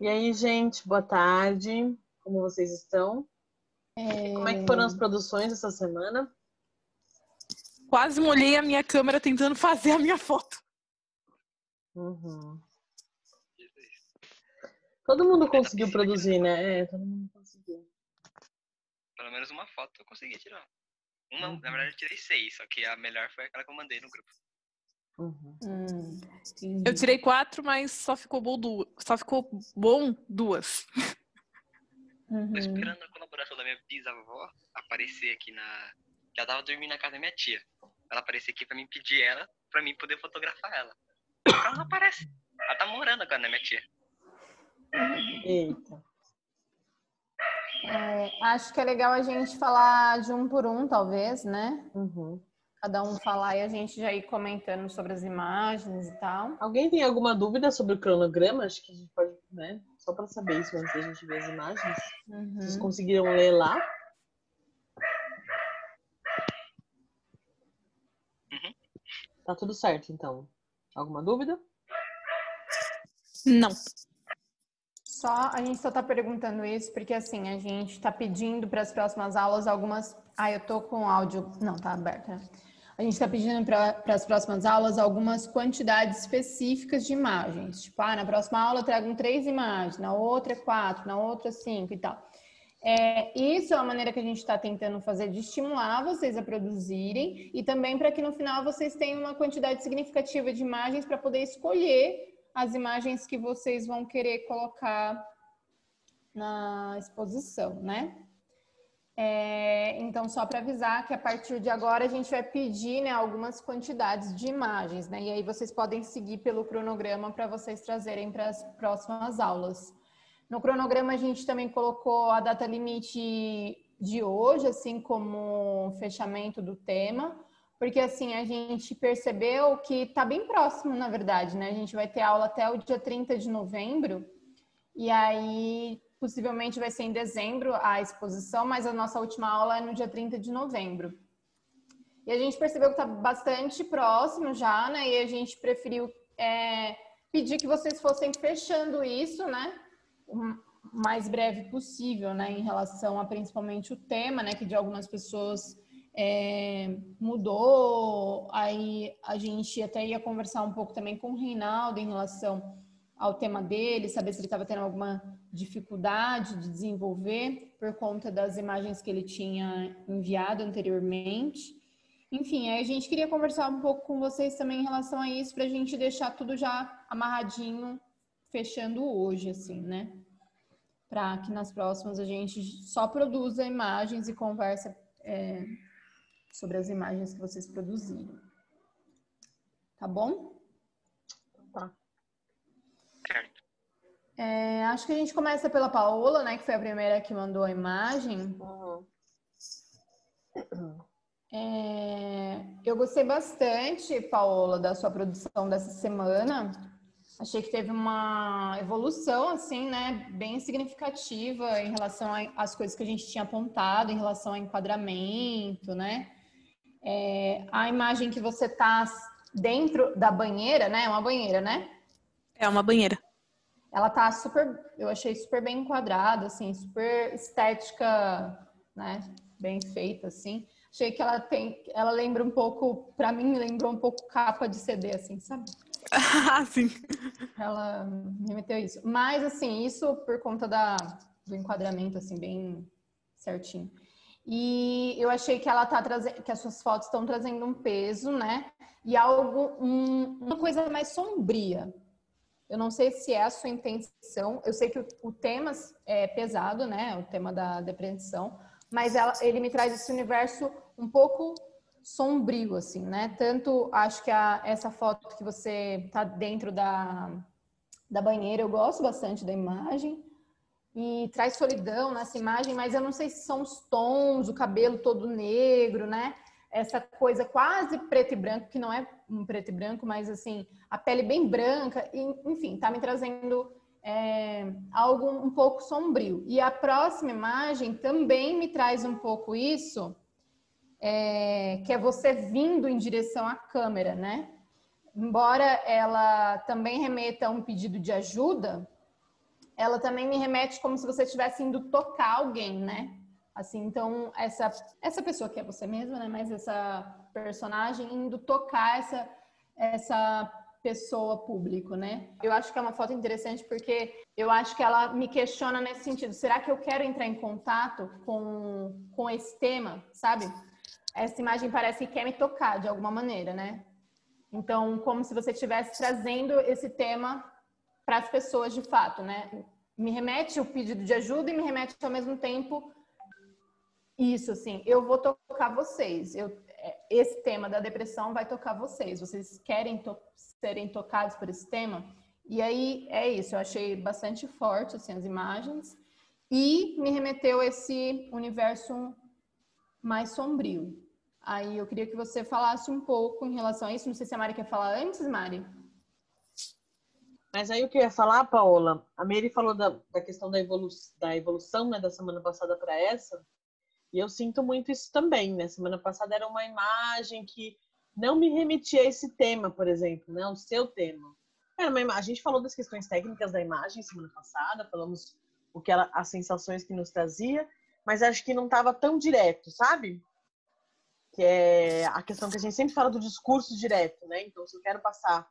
E aí, gente, boa tarde. Como vocês estão? Como é que foram as produções essa semana? Quase molhei a minha câmera tentando fazer a minha foto. Uhum. Todo mundo conseguiu produzir, né? Todo mundo conseguiu. Pelo menos uma foto eu consegui tirar. Na verdade, eu tirei 6, só que a melhor foi aquela que eu mandei no grupo. Eu tirei 4, mas só ficou bom 2. Tô esperando a colaboração da minha bisavó aparecer aqui Já tava dormindo na casa da minha tia. Ela aparecer aqui pra mim pedir ela, pra mim poder fotografar ela. Ela não aparece. Ela tá morando agora na minha tia. Eita. Acho que é legal a gente falar de um por um, talvez, né? Uhum. Cada um falar e a gente já ir comentando sobre as imagens e tal. Alguém tem alguma dúvida sobre o cronograma? Acho que a gente pode, né? Só para saber isso antes da gente ver as imagens. Vocês conseguiram ler lá? Tá tudo certo, então. Alguma dúvida? Não. A gente só tá perguntando isso porque, assim, a gente tá pedindo para as próximas aulas algumas... eu tô com o áudio... Não, tá aberto, né? A gente tá pedindo para as próximas aulas algumas quantidades específicas de imagens. Tipo, na próxima aula tragam 3 imagens, na outra 4, na outra 5 e tal. Isso é uma maneira que a gente está tentando fazer de estimular vocês a produzirem e também para que no final vocês tenham uma quantidade significativa de imagens para poder escolher as imagens que vocês vão querer colocar na exposição, né? Então, só para avisar que a partir de agora a gente vai pedir, né, algumas quantidades de imagens, né? E aí vocês podem seguir pelo cronograma para vocês trazerem para as próximas aulas. No cronograma a gente também colocou a data limite de hoje, assim como fechamento do tema, porque assim a gente percebeu que está bem próximo, na verdade, né? A gente vai ter aula até o dia 30 de novembro, e aí possivelmente vai ser em dezembro a exposição, mas a nossa última aula é no dia 30 de novembro. E a gente percebeu que está bastante próximo já, né? E a gente preferiu pedir que vocês fossem fechando isso, né? O mais breve possível, né? Em relação a principalmente o tema, né? Que de algumas pessoas mudou. Aí a gente até ia conversar um pouco também com o Reinaldo em relação ao tema dele, saber se ele estava tendo alguma dificuldade de desenvolver por conta das imagens que ele tinha enviado anteriormente. Enfim, aí a gente queria conversar um pouco com vocês também em relação a isso, para a gente deixar tudo já amarradinho, fechando hoje, assim, né? Para que nas próximas a gente só produza imagens e conversa sobre as imagens que vocês produziram. Tá bom? Tá. Acho que a gente começa pela Paola, né? Que foi a primeira que mandou a imagem. Eu gostei bastante, Paola, da sua produção dessa semana. Achei que teve uma evolução, assim, né? Bem significativa em relação às coisas que a gente tinha apontado, em relação ao enquadramento, né? A imagem que você tá dentro da banheira, né? É uma banheira, né? É uma banheira. Ela tá eu achei super bem enquadrada, assim, super estética, né? Bem feita, assim. Achei que ela lembra um pouco, pra mim, lembrou um pouco capa de CD, assim, sabe? Ah, sim. Ela me remeteu isso. Mas, assim, isso por conta do enquadramento, assim, bem certinho. E eu achei que ela tá trazendo, que as suas fotos estão trazendo um peso, né? E uma coisa mais sombria. Eu não sei se é a sua intenção. Eu sei que o tema é pesado, né? O tema da depressão. Mas ele me traz esse universo um pouco sombrio, assim, né? Tanto acho que essa foto que você tá dentro da banheira, eu gosto bastante da imagem. E traz solidão nessa imagem, mas eu não sei se são os tons, o cabelo todo negro, né? Essa coisa quase preto e branco, que não é um preto e branco, mas assim, a pele bem branca, enfim, tá me trazendo algo um pouco sombrio. E a próxima imagem também me traz um pouco isso, que é você vindo em direção à câmera, né? Embora ela também remeta a um pedido de ajuda, ela também me remete como se você estivesse indo tocar alguém, né? Assim, então, essa pessoa que é você mesma, né? Mas essa personagem indo tocar essa pessoa público, né? Eu acho que é uma foto interessante porque eu acho que ela me questiona nesse sentido. Será que eu quero entrar em contato com esse tema, sabe? Essa imagem parece que quer me tocar de alguma maneira, né? Então, como se você estivesse trazendo esse tema para as pessoas de fato, né? Me remete o pedido de ajuda e me remete ao mesmo tempo isso, assim, eu vou tocar vocês. Esse tema da depressão vai tocar vocês. Vocês querem serem tocados por esse tema? E aí, é isso. Eu achei bastante forte, assim, as imagens. E me remeteu a esse universo mais sombrio. Aí, eu queria que você falasse um pouco em relação a isso. Não sei se a Mari quer falar antes, Mari. Mas aí o que eu ia falar, Paola, a Mary falou da questão da evolução, né, da semana passada para essa. E eu sinto muito isso também, né? Semana passada era uma imagem que não me remetia a esse tema, por exemplo, né? O seu tema. A gente falou das questões técnicas da imagem semana passada, falamos as sensações que nos trazia, mas acho que não estava tão direto, sabe? Que é a questão que a gente sempre fala do discurso direto, né? Então, se eu quero passar,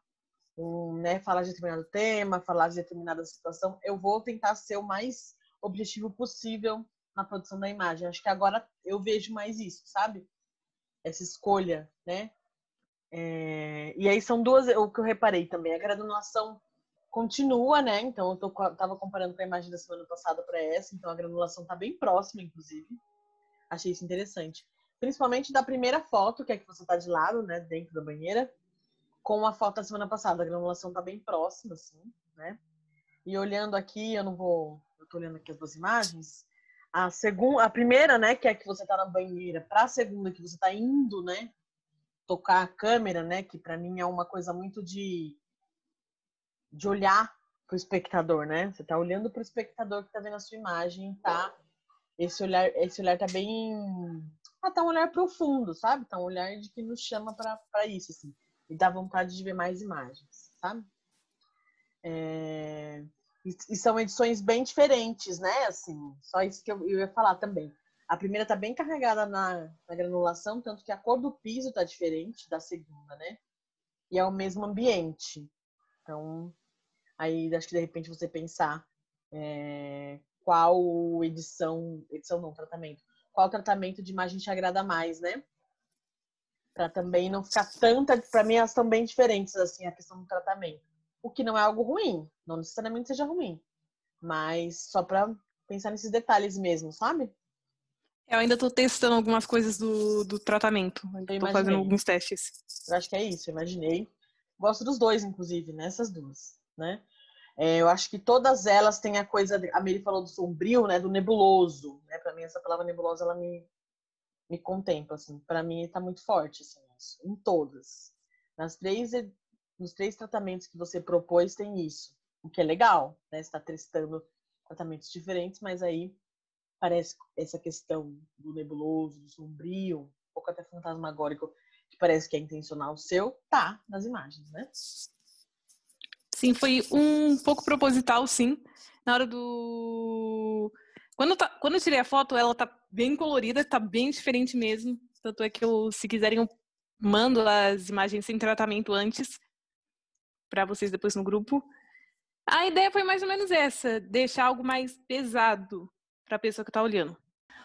né, falar de determinado tema, falar de determinada situação, eu vou tentar ser o mais objetivo possível na produção da imagem. Acho que agora eu vejo mais isso, sabe? Essa escolha, né? E aí são duas, o que eu reparei também, a granulação continua, né? Então eu tava comparando com a imagem da semana passada para essa, então a granulação tá bem próxima, inclusive. Achei isso interessante. Principalmente da primeira foto, que é que você tá de lado, né? Dentro da banheira, com a foto da semana passada. A granulação tá bem próxima, assim, né? E olhando aqui, eu tô olhando aqui as duas imagens. A primeira, né, que é que você tá na banheira, para a segunda que você tá indo, né, tocar a câmera, né, que para mim é uma coisa muito de olhar pro espectador, né? Você tá olhando pro espectador que tá vendo a sua imagem, tá? Esse olhar tá bem, tá um olhar profundo, sabe? Tá um olhar de que nos chama para isso, assim. E dá vontade de ver mais imagens, sabe? E são edições bem diferentes, né? Assim, só isso que eu ia falar também. A primeira tá bem carregada na granulação, tanto que a cor do piso tá diferente da segunda, né? E é o mesmo ambiente. Então, aí acho que de repente você pensar qual edição não, tratamento. Qual tratamento de imagem te agrada mais, né? Pra também não ficar pra mim elas estão bem diferentes, assim, a questão do tratamento. O que não é algo ruim, não necessariamente seja ruim, mas só para pensar nesses detalhes mesmo, sabe? Eu ainda tô testando algumas coisas do tratamento. Tô fazendo alguns testes. Eu acho que é isso, eu imaginei. Gosto dos dois, inclusive, nessas duas, né? Eu acho que todas elas têm a coisa... A Mary falou do sombrio, né? Do nebuloso, né? Pra mim, essa palavra nebulosa, ela me contempla, assim. Pra mim, tá muito forte, assim, isso. Em todas. Nos três tratamentos que você propôs, tem isso. O que é legal, né? Você tá testando tratamentos diferentes, mas aí parece essa questão do nebuloso, do sombrio, um pouco até fantasmagórico, que parece que é intencional seu, tá nas imagens, né? Sim, foi um pouco proposital, sim. Na hora do... Quando eu tirei a foto, ela tá bem colorida, tá bem diferente mesmo. Tanto é que se quiserem, eu mando as imagens sem tratamento antes, para vocês depois no grupo. A ideia foi mais ou menos essa, deixar algo mais pesado para a pessoa que tá olhando.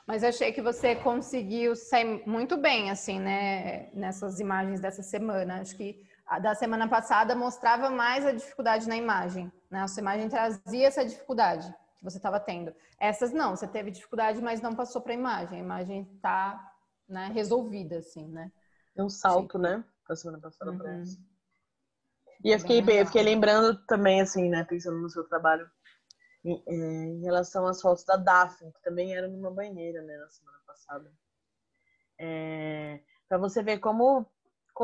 Mas achei que você conseguiu sair muito bem, assim, né, nessas imagens dessa semana. Acho que a da semana passada mostrava mais a dificuldade na imagem, né? A sua imagem trazia essa dificuldade que você estava tendo. Essas não, você teve dificuldade, mas não passou para a imagem está, né, resolvida, assim, né? É um salto, né, da semana passada para essa. E eu fiquei lembrando também, assim, né, pensando no seu trabalho, em relação às fotos da Daphne, que também era numa banheira, né, na semana passada. Para você ver como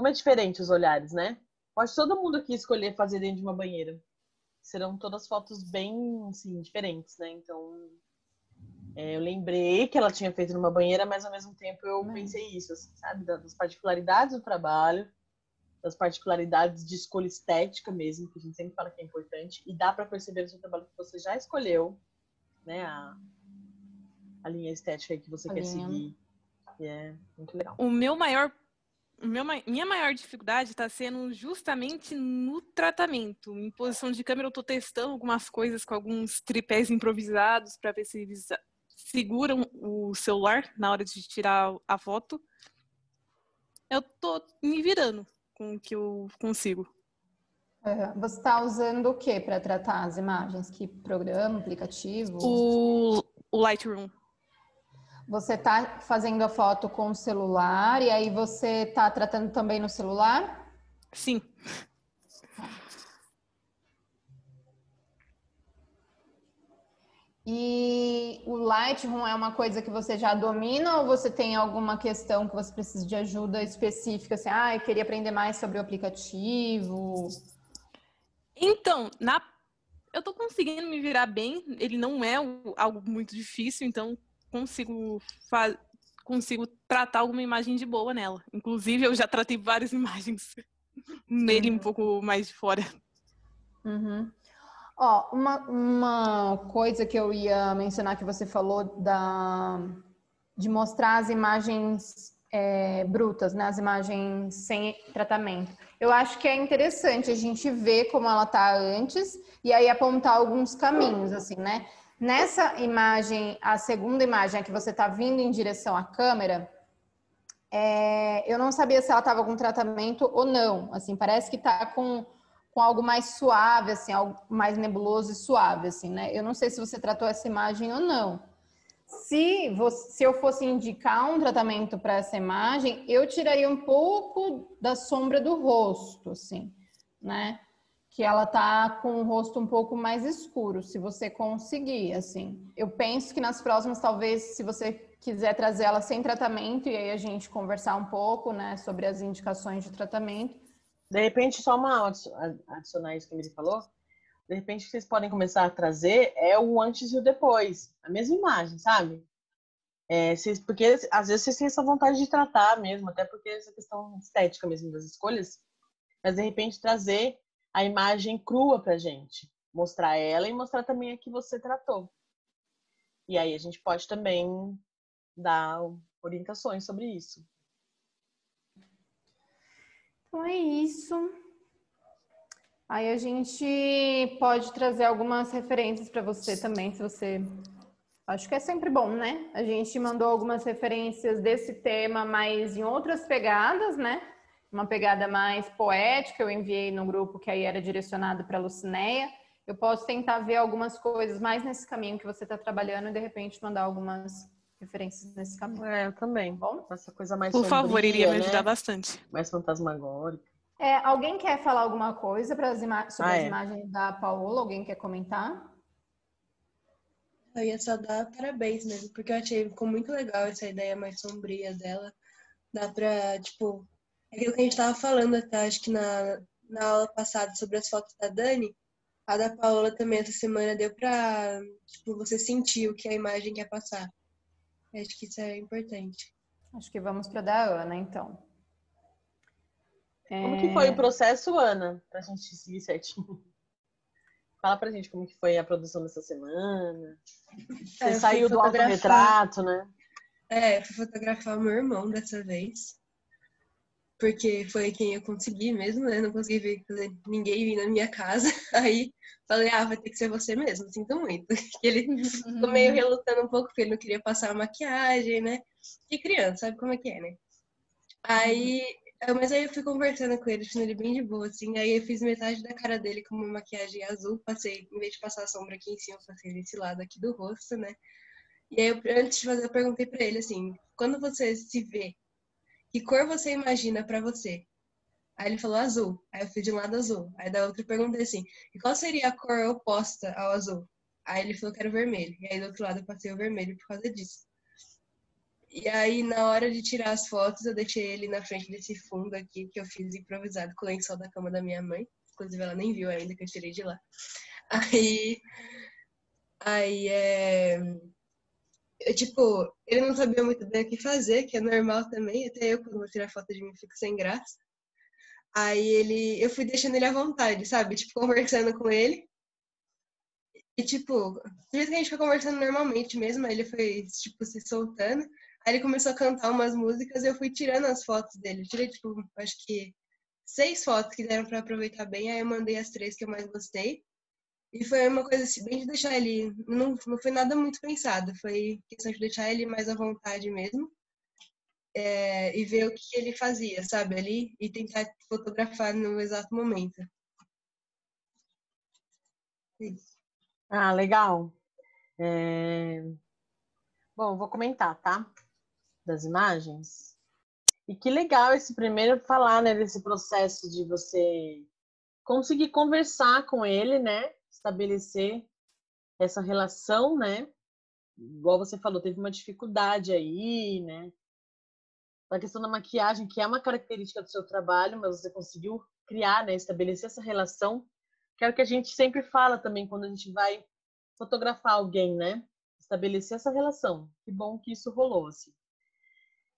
é diferente os olhares, né? Eu acho que todo mundo aqui escolher fazer dentro de uma banheira. Serão todas fotos bem, assim, diferentes, né? Então, eu lembrei que ela tinha feito numa banheira, mas ao mesmo tempo eu pensei isso, assim, sabe? Das particularidades do trabalho das particularidades de escolha estética mesmo, que a gente sempre fala que é importante, e dá para perceber no seu trabalho que você já escolheu, né, a linha estética que você quer seguir. E é muito legal. Minha maior dificuldade está sendo justamente no tratamento. Em posição de câmera, eu estou testando algumas coisas com alguns tripés improvisados para ver se eles seguram o celular na hora de tirar a foto. Eu estou me virando com o que eu consigo. Você está usando o que para tratar as imagens? Que programa, aplicativo? O Lightroom. Você está fazendo a foto com o celular e aí você está tratando também no celular? Sim. E o Lightroom é uma coisa que você já domina ou você tem alguma questão que você precisa de ajuda específica? Assim, eu queria aprender mais sobre o aplicativo. Então, eu tô conseguindo me virar bem. Ele não é algo muito difícil, então consigo tratar alguma imagem de boa nela. Inclusive, eu já tratei várias imagens nele um pouco mais de fora. Uhum. Uma coisa que eu ia mencionar que você falou de mostrar as imagens brutas, né? As imagens sem tratamento. Eu acho que é interessante a gente ver como ela tá antes e aí apontar alguns caminhos, assim, né? Nessa imagem, a segunda imagem que você tá vindo em direção à câmera, eu não sabia se ela estava com tratamento ou não. Assim, parece que tá com algo mais suave, assim, algo mais nebuloso e suave, assim, né? Eu não sei se você tratou essa imagem ou não. Se eu fosse indicar um tratamento para essa imagem, eu tiraria um pouco da sombra do rosto, assim, né? Que ela tá com o rosto um pouco mais escuro, se você conseguir, assim. Eu penso que nas próximas, talvez, se você quiser trazer ela sem tratamento e aí a gente conversar um pouco, né, sobre as indicações de tratamento. De repente, só uma adicionar isso que ele falou, de repente, o que vocês podem começar a trazer é o antes e o depois. A mesma imagem, sabe? Porque às vezes vocês têm essa vontade de tratar mesmo, até porque essa questão estética mesmo das escolhas, mas de repente trazer a imagem crua pra gente. Mostrar ela e mostrar também a que você tratou. E aí a gente pode também dar orientações sobre isso. Então é isso. Aí a gente pode trazer algumas referências para você também, se você... Acho que é sempre bom, né? A gente mandou algumas referências desse tema, mas em outras pegadas, né? Uma pegada mais poética, eu enviei no grupo que aí era direcionado para a Lucinéia. Eu posso tentar ver algumas coisas mais nesse caminho que você está trabalhando e de repente mandar algumas referências nesse caminho. Eu também. Bom? Essa coisa mais Por sombria, favor, iria me né? ajudar bastante. Mais fantasmagórica. Alguém quer falar alguma coisa sobre as imagens da Paola? Alguém quer comentar? Eu ia só dar parabéns mesmo, porque eu achei que ficou muito legal essa ideia mais sombria dela. Dá pra, tipo, aquilo que a gente tava falando até, acho que na aula passada sobre as fotos da Dani, a da Paola também essa semana deu pra, tipo, você sentir o que a imagem quer passar. Eu acho que isso é importante. Acho que vamos para da Ana, então. Como que foi o processo, Ana? Pra gente seguir certinho. Fala pra gente como que foi a produção dessa semana. Você saiu do autorretrato, né? Eu fui fotografar o meu irmão dessa vez. Porque foi quem eu consegui mesmo, né? Não consegui fazer ninguém vir na minha casa. Aí falei, vai ter que ser você mesmo, sinto muito. Ele ficou meio relutando um pouco, porque ele não queria passar a maquiagem, né? E criança, sabe como é que é, né? Mas aí eu fui conversando com ele, achando ele bem de boa, assim. Aí eu fiz metade da cara dele com uma maquiagem azul. Passei, em vez de passar a sombra aqui em cima, passei nesse lado aqui do rosto, né? E aí, antes de fazer, eu perguntei pra ele, assim, quando você se vê, que cor você imagina pra você? Aí ele falou azul. Aí eu fui de um lado azul. Aí da outra eu perguntei assim, e qual seria a cor oposta ao azul? Aí ele falou que era o vermelho. E aí do outro lado eu passei o vermelho por causa disso. E aí, na hora de tirar as fotos, eu deixei ele na frente desse fundo aqui, que eu fiz improvisado com o lençol da cama da minha mãe. Inclusive, ela nem viu ainda que eu tirei de lá. Ele não sabia muito bem o que fazer, que é normal também. Até eu, quando vou tirar foto de mim, fico sem graça. Aí eu fui deixando ele à vontade, sabe? Tipo, conversando com ele. E, tipo, do jeito que a gente fica conversando normalmente mesmo, aí ele foi, tipo, se soltando. Aí ele começou a cantar umas músicas e eu fui tirando as fotos dele. Eu tirei, tipo, acho que 6 fotos que deram pra aproveitar bem. Aí eu mandei as 3 que eu mais gostei. E foi uma coisa assim, bem de deixar ele... Não foi nada muito pensado. Foi questão de deixar ele mais à vontade mesmo. E ver o que ele fazia, sabe? Ali. E tentar fotografar no exato momento. Isso. Ah, legal. Bom, vou comentar, tá? Das imagens. E que legal esse primeiro falar, né? Desse processo de você conseguir conversar com ele, né? Estabelecer essa relação, né? Igual você falou, teve uma dificuldade aí, né? A questão da maquiagem, que é uma característica do seu trabalho, mas você conseguiu criar, né? Estabelecer essa relação, que é o que a gente sempre fala também quando a gente vai fotografar alguém, né? Estabelecer essa relação. Que bom que isso rolou, assim.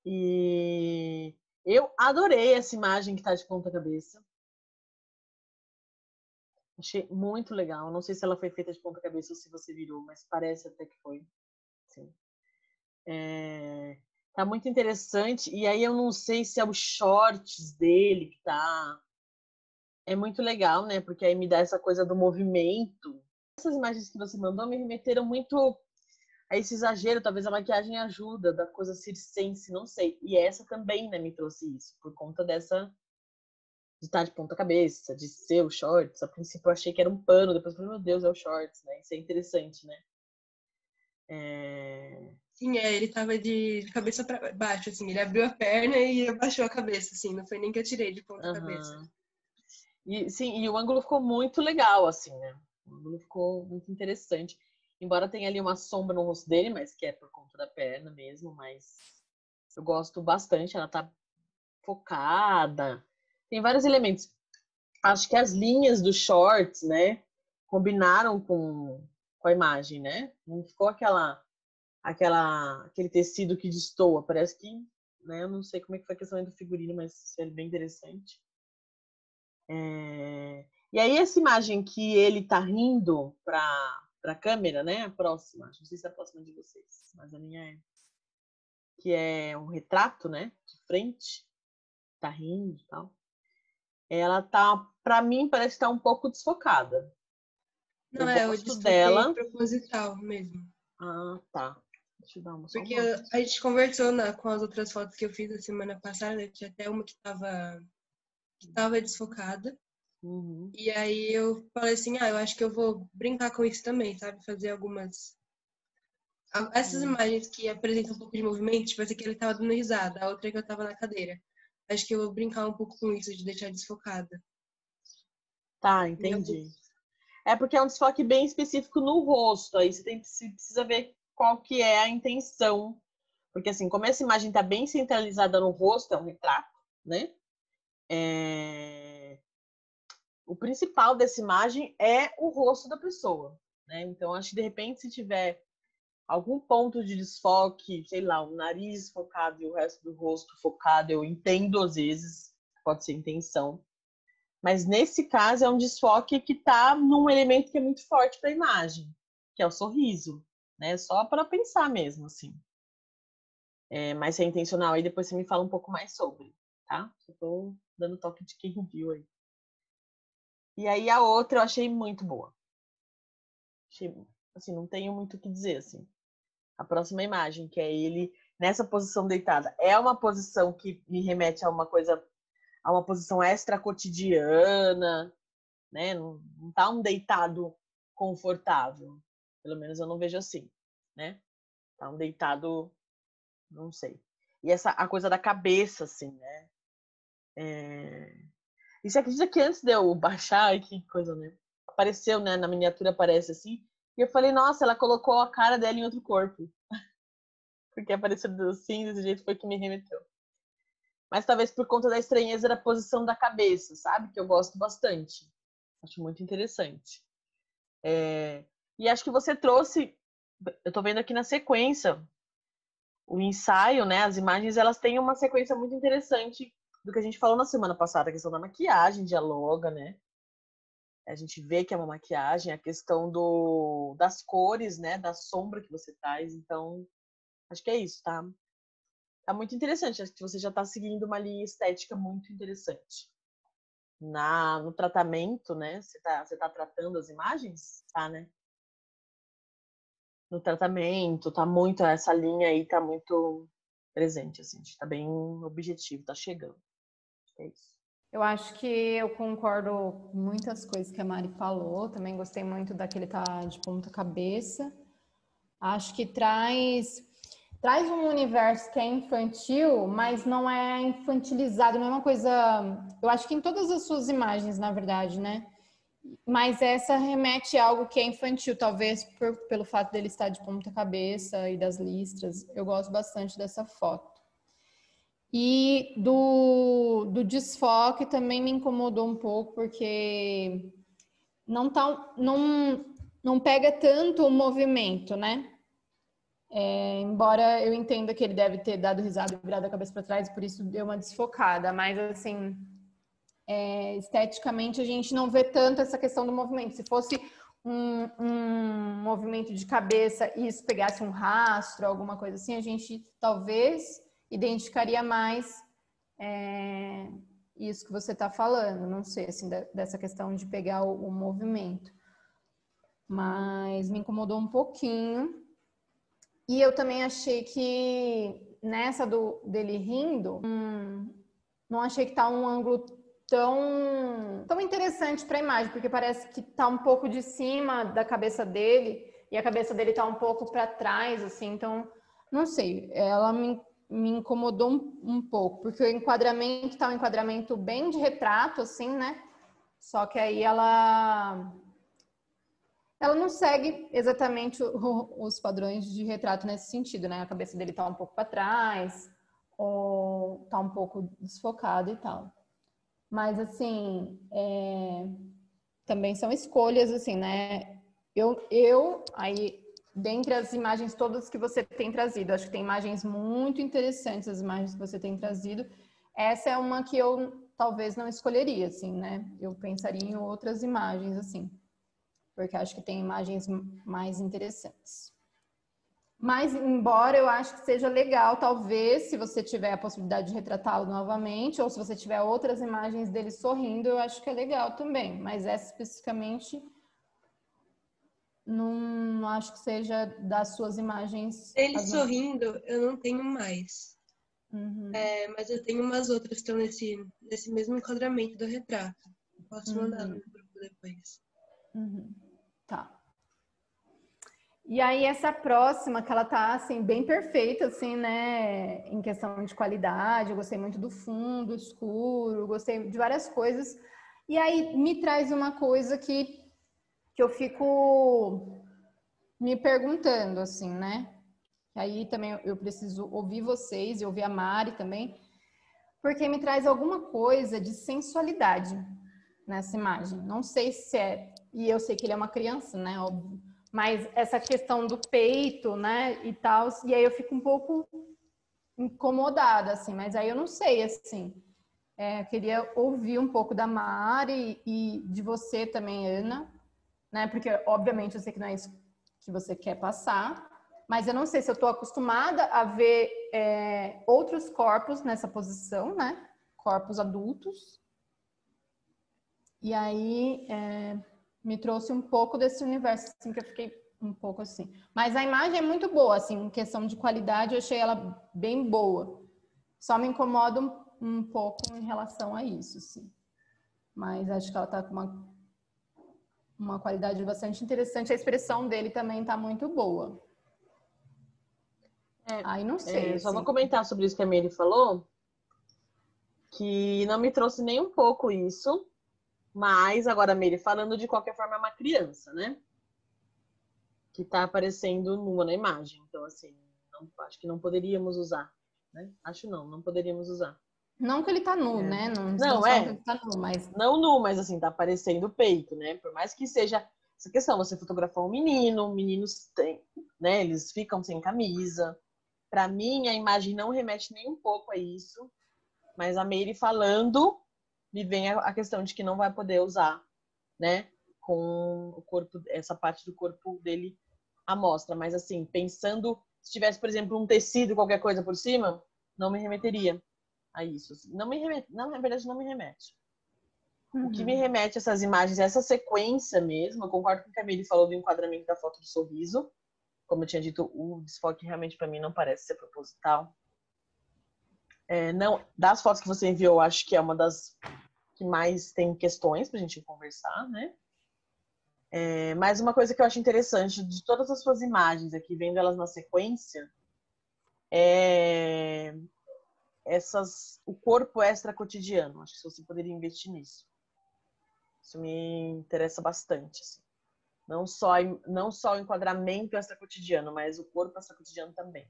E eu adorei essa imagem que tá de ponta cabeça. Achei muito legal. Não sei se ela foi feita de ponta cabeça ou se você virou, mas parece até que foi. Sim. Tá muito interessante. E aí eu não sei se é os shorts dele que tá. É muito legal, né? Porque aí me dá essa coisa do movimento. Essas imagens que você mandou me remeteram muito a esse exagero. Talvez a maquiagem ajuda, da coisa circense, não sei. E essa também, né, me trouxe isso, por conta dessa de estar de ponta cabeça, de ser o shorts. A princípio eu achei que era um pano, depois eu falei, meu Deus, é o shorts, né? Isso é interessante, né? Sim, ele tava de cabeça pra baixo, assim. Ele abriu a perna e abaixou a cabeça, assim. Não foi nem que eu tirei de ponta cabeça. E, sim, e o ângulo ficou muito legal, assim, né? O ângulo ficou muito interessante. Embora tenha ali uma sombra no rosto dele, mas que é por conta da perna mesmo, mas eu gosto bastante. Ela tá focada. Tem vários elementos. Acho que as linhas dos shorts, né, combinaram com a imagem, né? Não ficou aquele tecido que destoa. Parece que, né, eu não sei como é que foi a questão do figurino, mas é bem interessante. E aí essa imagem que ele tá rindo para a câmera, né? A próxima, não sei se é a próxima de vocês, mas a minha é que é um retrato, né? De frente, tá rindo e tal. Ela tá, para mim, parece que tá um pouco desfocada. Não, Eu eu gosto desfoquei dela. proposital mesmo. Ah, tá. Deixa eu dar uma só Porque uma. a gente conversou com as outras fotos que eu fiz a semana passada, tinha até uma que tava desfocada. Uhum. E aí eu falei assim, eu acho que eu vou brincar com isso também, sabe? Fazer algumas... Essas imagens que apresentam um pouco de movimento, tipo essa aqui ele tava dando risada, a outra que eu tava na cadeira. Acho que eu vou brincar um pouco com isso, de deixar desfocada. Tá, entendi. É porque é um desfoque bem específico no rosto. Aí você precisa ver qual que é a intenção. Porque assim, como essa imagem está bem centralizada no rosto, é um retrato, né? O principal dessa imagem é o rosto da pessoa, né? Então, acho que de repente, se tiver algum ponto de desfoque, sei lá, o nariz focado e o resto do rosto focado, eu entendo às vezes, pode ser intenção. Mas nesse caso é um desfoque que está num elemento que é muito forte para a imagem, que é o sorriso, né? Só para pensar mesmo, assim. Mas se é intencional, aí depois você me fala um pouco mais sobre, tá? Só tô dando toque de quem viu aí. E aí a outra eu achei muito boa. Achei, assim, não tenho muito o que dizer, assim. A próxima imagem, que é ele nessa posição deitada, é uma posição que me remete a uma coisa, a uma posição extra cotidiana, né? Não tá um deitado confortável. Pelo menos eu não vejo assim, né? Tá um deitado, não sei. E a coisa da cabeça, assim, né? E você acredita que antes de eu baixar, ai, que coisa, né? Apareceu, né? Na miniatura aparece assim. E eu falei, nossa, ela colocou a cara dela em outro corpo. Porque apareceu assim, desse jeito foi que me remeteu. Mas talvez por conta da estranheza da posição da cabeça, sabe? Que eu gosto bastante. Acho muito interessante. E acho que você trouxe, eu tô vendo aqui na sequência, o ensaio, né? As imagens, elas têm uma sequência muito interessante do que a gente falou na semana passada, a questão da maquiagem dialoga, né? A gente vê que é uma maquiagem, a questão das cores, né? Da sombra que você traz. Então, acho que é isso, tá? Tá muito interessante. Acho que você já tá seguindo uma linha estética muito interessante. No tratamento, né? Você tá tratando as imagens? Tá, né? No tratamento, tá muito, essa linha aí tá muito presente, assim, tá bem objetivo, tá chegando. É isso. Eu acho que eu concordo com muitas coisas que a Mari falou, também gostei muito daquele tá de ponta cabeça. Acho que traz um universo que é infantil, mas não é infantilizado, não é uma coisa... Eu acho que em todas as suas imagens, na verdade, né? Mas essa remete a algo que é infantil, talvez pelo fato dele estar de ponta cabeça e das listras. Eu gosto bastante dessa foto. E do desfoque também me incomodou um pouco, porque não pega tanto o movimento, né? Embora eu entenda que ele deve ter dado risada e virado a cabeça para trás, por isso deu uma desfocada. Mas, assim, esteticamente a gente não vê tanto essa questão do movimento. Se fosse um movimento de cabeça e isso pegasse um rastro, alguma coisa assim, a gente talvez identificaria mais isso que você está falando. Não sei, assim, dessa questão de pegar o movimento. Mas me incomodou um pouquinho. E eu também achei que nessa dele rindo, não achei que tá um ângulo tão interessante para a imagem, porque parece que tá um pouco de cima da cabeça dele e a cabeça dele tá um pouco para trás, assim. Então, não sei, ela me incomodou um pouco, porque o enquadramento tá um enquadramento bem de retrato, assim, né? Só que aí ela não segue exatamente os padrões de retrato nesse sentido, né? A cabeça dele tá um pouco para trás, ou tá um pouco desfocada e tal. Mas, assim, também são escolhas, assim, né? Aí, dentre as imagens todas que você tem trazido, acho que tem imagens muito interessantes, as imagens que você tem trazido. Essa é uma que eu talvez não escolheria, assim, né? Eu pensaria em outras imagens, assim, porque acho que tem imagens mais interessantes. Mas, embora eu acho que seja legal, talvez, se você tiver a possibilidade de retratá-lo novamente, ou se você tiver outras imagens dele sorrindo, eu acho que é legal também. Mas essa especificamente, não acho que seja das suas imagens. Ele sorrindo, eu não tenho mais. Uhum. Mas eu tenho umas outras que estão nesse mesmo enquadramento do retrato. Posso mandar no grupo depois. Uhum. Tá. E aí essa próxima, que ela tá, assim, bem perfeita, assim, né, em questão de qualidade, eu gostei muito do fundo escuro, gostei de várias coisas. E aí me traz uma coisa que eu fico me perguntando, assim, né? Aí também eu preciso ouvir vocês e ouvir a Mari também, porque me traz alguma coisa de sensualidade nessa imagem. Não sei se e eu sei que ele é uma criança, né, óbvio. Mas essa questão do peito, né, e tal, e aí eu fico um pouco incomodada, assim, mas aí eu não sei, assim. Eu queria ouvir um pouco da Mari e de você também, Ana, né, porque obviamente eu sei que não é isso que você quer passar, mas eu não sei se eu estou acostumada a ver outros corpos nessa posição, né, corpos adultos, e aí me trouxe um pouco desse universo, assim, que eu fiquei um pouco assim. Mas a imagem é muito boa, assim, em questão de qualidade, eu achei ela bem boa. Só me incomoda um pouco em relação a isso, assim. Mas acho que ela tá com uma qualidade bastante interessante. A expressão dele também tá muito boa. Aí não sei, Só vou assim. comentar sobre isso que a Mary falou, que não me trouxe nem um pouco isso, mas agora a Mary falando, de qualquer forma é uma criança, né? Que tá aparecendo nua na imagem. Então, assim, acho que não poderíamos usar, né? Acho não poderíamos usar. Não que ele tá nu, né? Não, que ele tá nu, mas... Não nu, mas assim, tá aparecendo o peito, né? Por mais que seja essa questão, você fotografou um menino, meninos têm, né? Eles ficam sem camisa. Para mim, a imagem não remete nem um pouco a isso. Mas a Meire falando, me vem a questão de que não vai poder usar, né? Com o corpo, essa parte do corpo dele à mostra. Mas assim, pensando, se tivesse, por exemplo, um tecido, qualquer coisa por cima, não me remeteria a isso. Não me remete, não, na verdade, não me remete. O que me remete a essas imagens, essa sequência mesmo, eu concordo com o que a Meire falou do enquadramento da foto do sorriso. Como eu tinha dito, o desfoque realmente para mim não parece ser proposital. Não, das fotos que você enviou, acho que é uma das que mais tem questões pra gente conversar, né? Mas uma coisa que eu acho interessante de todas as suas imagens aqui, vendo elas na sequência, o corpo extra cotidiano. Acho que você poderia investir nisso. Isso me interessa bastante. Assim. Não só o enquadramento extra cotidiano, mas o corpo extra cotidiano também.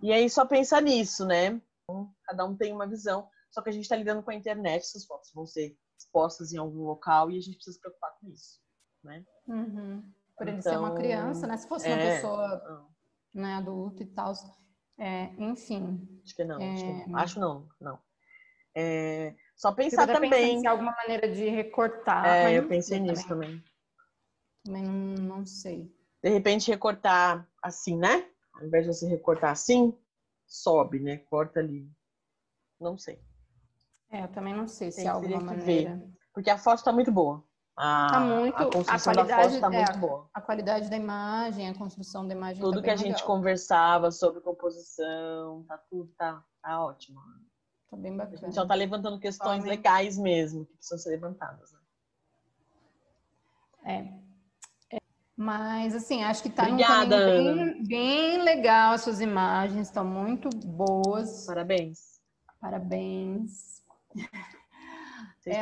E aí só pensar nisso, né? Cada um tem uma visão. Só que a gente está lidando com a internet, essas fotos vão ser expostas em algum local e a gente precisa se preocupar com isso, né? Por ele ser uma criança, né? Se fosse uma pessoa né, adulta e tal, enfim. Acho que não. Acho não. Só pensar eu também. Se há alguma maneira de recortar. Eu pensei nisso também. Também não sei. De repente recortar assim, né? Ao invés de você recortar assim, sobe, né? Corta ali. Não sei. Eu também não sei se há alguma maneira. Ver. Porque a foto está muito boa. Tá muito. A construção da foto está muito boa. A qualidade da imagem, a construção da imagem. Tudo tá que a bem gente legal. conversava sobre composição, tá ótimo. Tá bem bacana. A gente só tá levantando questões legais mesmo, que precisam ser levantadas. Né? Mas, assim, acho que tá Obrigada, num caminho Ana. bem legal. As suas imagens estão muito boas. Parabéns.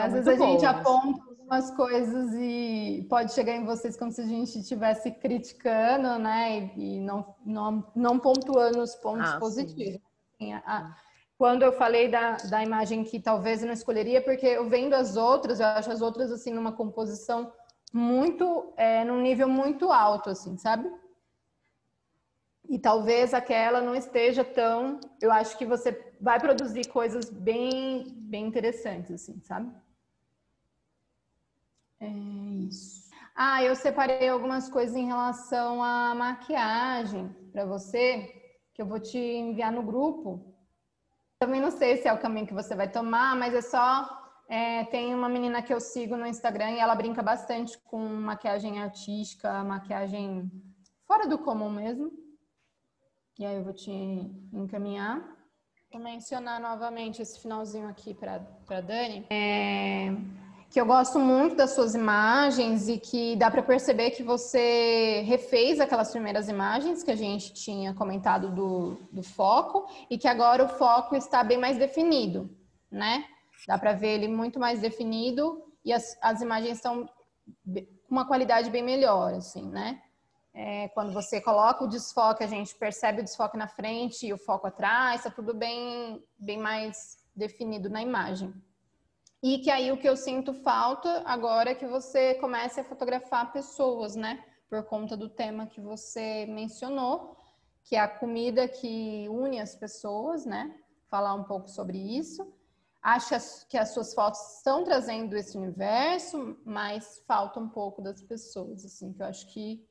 Às vezes a gente aponta algumas coisas e pode chegar em vocês como se a gente estivesse criticando, né? E não pontuando os pontos positivos. Assim, quando eu falei da imagem que talvez eu não escolheria, porque eu vendo as outras, eu acho as outras, assim, numa composição muito, num nível muito alto, assim, sabe? E talvez aquela não esteja tão... Eu acho que você vai produzir coisas bem, bem interessantes, assim, sabe? É isso. Eu separei algumas coisas em relação à maquiagem para você, que eu vou te enviar no grupo. Também não sei se é o caminho que você vai tomar, mas é só... tem uma menina que eu sigo no Instagram e ela brinca bastante com maquiagem artística, maquiagem fora do comum mesmo. E aí eu vou te encaminhar. Vou mencionar novamente esse finalzinho aqui para Dani. Que eu gosto muito das suas imagens e que dá para perceber que você refez aquelas primeiras imagens que a gente tinha comentado do foco e que agora o foco está bem mais definido, né? Dá para ver ele muito mais definido e as imagens estão com uma qualidade bem melhor, assim, né? Quando você coloca o desfoque, a gente percebe o desfoque na frente e o foco atrás, está tudo bem mais definido na imagem. E que aí o que eu sinto falta agora é que você comece a fotografar pessoas, né? Por conta do tema que você mencionou, que é a comida que une as pessoas, né? Falar um pouco sobre isso. Acho que as suas fotos estão trazendo esse universo, mas falta um pouco das pessoas, assim, que eu acho que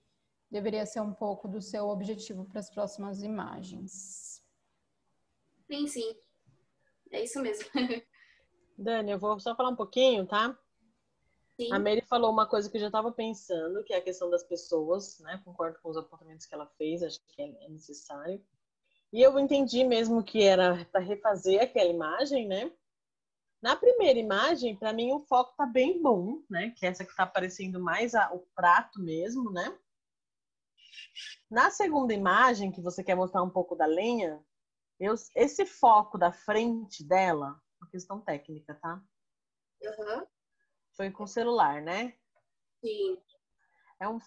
deveria ser um pouco do seu objetivo para as próximas imagens. Sim. É isso mesmo. Dani, eu vou só falar um pouquinho, tá? Sim. A Mary falou uma coisa que eu já estava pensando, que é a questão das pessoas, né? Concordo com os apontamentos que ela fez, acho que é necessário. E eu entendi mesmo que era para refazer aquela imagem, né? Na primeira imagem, para mim, o foco tá bem bom, né? Que é essa que tá aparecendo mais o prato mesmo, né? Na segunda imagem, que você quer mostrar um pouco da lenha, esse foco da frente dela, uma questão técnica, tá? Uhum. Foi com o celular, né? Sim.